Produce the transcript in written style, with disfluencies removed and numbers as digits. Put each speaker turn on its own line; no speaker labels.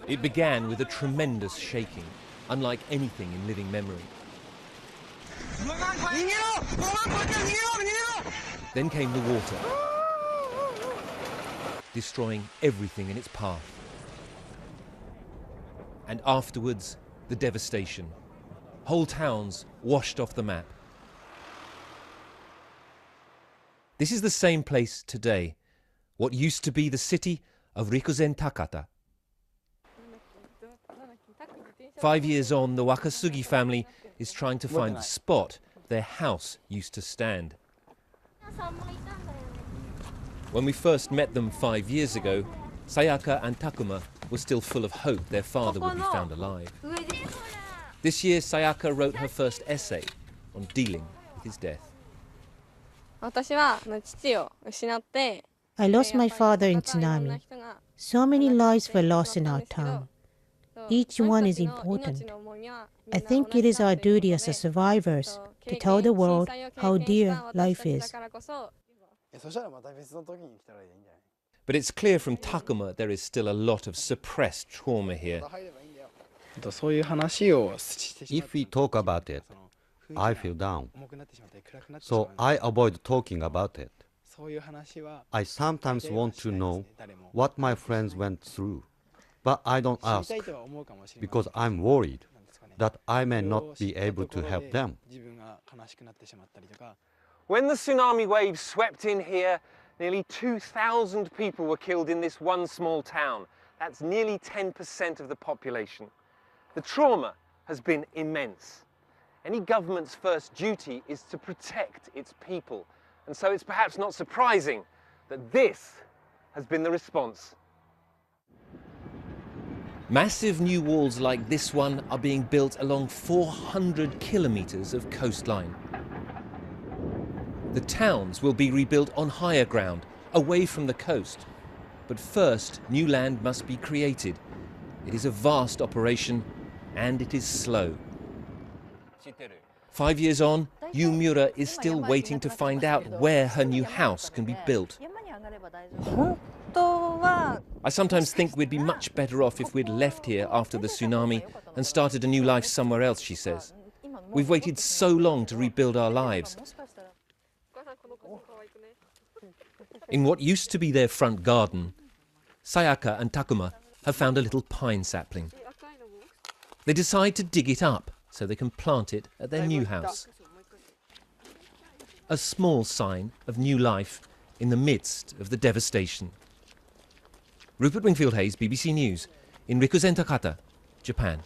It began with a tremendous shaking, unlike anything in living memory. Then came the water, destroying everything in its path. And afterwards, the devastation. Whole towns washed off the map. This is the same place today, what used to be the city of Rikuzen Takata. 5 years on, the Wakasugi family is trying to find the spot their house used to stand. When we first met them 5 years ago, Sayaka and Takuma were still full of hope their father would be found alive. This year, Sayaka wrote her first essay on dealing with his death.
I lost my father in tsunami. So many lives were lost in our town. Each one is important. I think it is our duty as survivors to tell the world how dear life is.
But it's clear from Takuma there is still a lot of suppressed trauma here.
If we talk about it, I feel down. So I avoid talking about it. I sometimes want to know what my friends went through, but I don't ask because I'm worried that I may not be able to help them.
When the tsunami waves swept in here, nearly 2,000 people were killed in this one small town. That's nearly 10% of the population. The trauma has been immense. Any government's first duty is to protect its people. And so it's perhaps not surprising that this has been the response. Massive new walls like this one are being built along 400 kilometers of coastline. The towns will be rebuilt on higher ground, away from the coast. But first, new land must be created. It is a vast operation, and it is slow. 5 years on, Yu Miura is still waiting to find out where her new house can be built. I sometimes think we'd be much better off if we'd left here after the tsunami and started a new life somewhere else, she says. We've waited so long to rebuild our lives. In what used to be their front garden, Sayaka and Takuma have found a little pine sapling. They decide to dig it up so they can plant it at their new house. A small sign of new life in the midst of the devastation. Rupert Wingfield-Hayes, BBC News, in Rikuzen Takata, Japan.